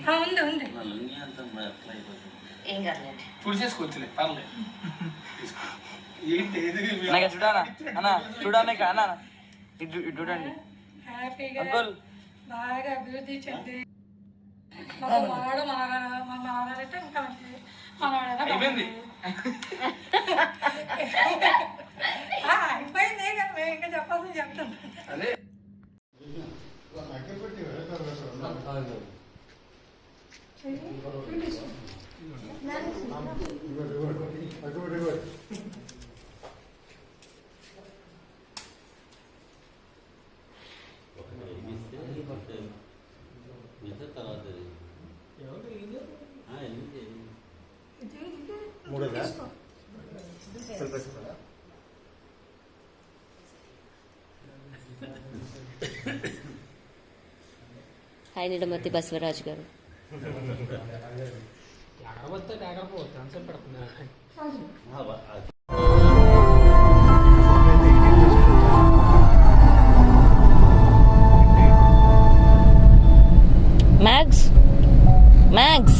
ఉంది ఉంది. ఏం కాదులేండి. చూసేసుకోవచ్చులే పర్లేదు. ఏంటి చూడానా అన్న చూడానే అన్న ఇటు చూడండి. హ్యాపీగా అంకుల్ బాగా అభివృద్ధి చెంది మనవాడు మనవాడంటే ఇంకా మంచిది. అయిపోయింది. అయిపోయింది మేము ఇంకా చెప్పాల్సింది చెప్తాం. అదే hi Nidamathi Basavaraju garu. Mags Mags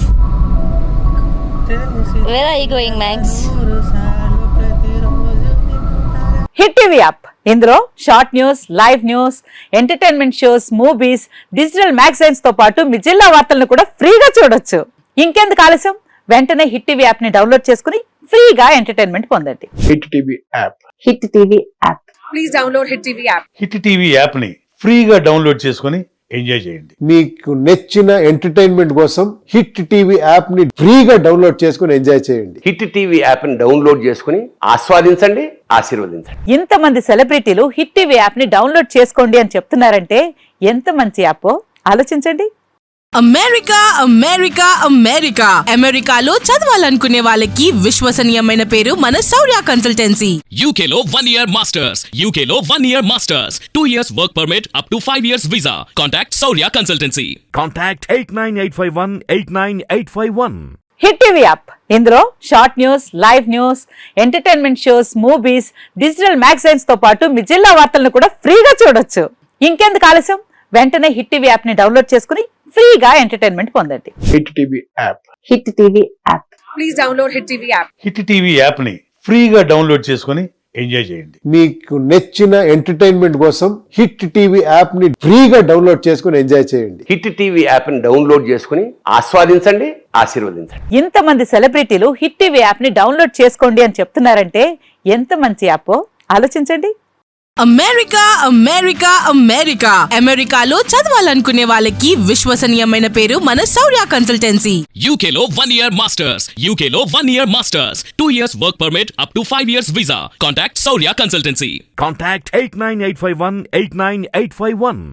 where are you going Mags? Hit TV app, ఇందులో short news, live news, entertainment shows, movies, digital magazines తో పాటు మీ జిల్లా వార్తలను కూడా ఫ్రీగా చూడొచ్చు. ఇంకెందుకు ఆలస్యం, వెంటనే హిట్ టీవీ యాప్ ని డౌన్లోడ్ చేసుకుని ఫ్రీగా ఎంటర్టైన్మెంట్ పొందండి. Hit TV app. Hit TV app. Please download hit TV app. Hit TV app ని ఫ్రీగా డౌన్లోడ్ చేసుకుని ఎంజాయ్ చేయండి. మీకు నచ్చిన ఎంటర్టైన్మెంట్ కోసం హిట్ టీవీ యాప్ ని ఫ్రీగా డౌన్లోడ్ చేసుకుని ఎంజాయ్ చేయండి. హిట్ టీవీ యాప్ ని డౌన్లోడ్ చేసుకుని ఆస్వాదించండి, ఆశీర్వదించండి. ఇంతమంది సెలబ్రిటీలు హిట్ టీవీ యాప్ ని డౌన్లోడ్ చేసుకోండి అని చెప్తున్నారంటే ఎంత మంచి యాప్ ఆలోచించండి. అమెరికా అమెరికా అమెరికా అమెరికాలో చదవాలనుకునే వాళ్ళకి విశ్వసనీయమైన పేరు మన శౌర్య కన్సల్టెన్సీ. UK లో 1 year masters, UK లో 1 year masters, 2 years work permit up to 5 years visa. Contact Shaurya Consultancy. Contact 89851 89851. Hit TV app, ఇందులో short news, live news, entertainment shows, movies, digital magazines తో పాటు మీ జిల్లా వార్తలను కూడా ఫ్రీగా చూడొచ్చు. ఇంకెందుకు ఆలస్యం, వెంటనే హిట్ టీవీ యాప్ ని డౌన్లోడ్ చేసుకుని ఫ్రీగా ఎంటర్టైన్మెంట్ పొందండి. Hit TV app. Hit TV app. Please download hit TV app. Hit TV app ని ఫ్రీగా డౌన్లోడ్ చేసుకుని ఎంజాయ్ చేయండి. మీకు నచ్చిన ఎంటర్టైన్మెంట్ కోసం హిట్ టీవీ యాప్ ని ఫ్రీగా డౌన్లోడ్ చేసుకుని ఎంజాయ్ చేయండి. హిట్ టీవీ యాప్ ని డౌన్లోడ్ చేసుకుని ఆస్వాదించండి, ఆశీర్వదించండి. ఇంతమంది సెలబ్రిటీలు హిట్ టీవీ యాప్ ని డౌన్లోడ్ చేసుకోండి అని చెప్తున్నారంటే ఎంత మంచి యాప్ ఆలోచించండి. అమెరికా అమెరికా అమెరికా అమెరికాలో చదవాలనుకునే వాళ్ళకి విశ్వసనీయమైన పేరు మన శౌర్య కన్సల్టెన్సీ. UK లో 1 year masters, UK లో 1 year masters, 2 years work permit up to 5 years visa. Contact Shaurya Consultancy. Contact 89851 89851.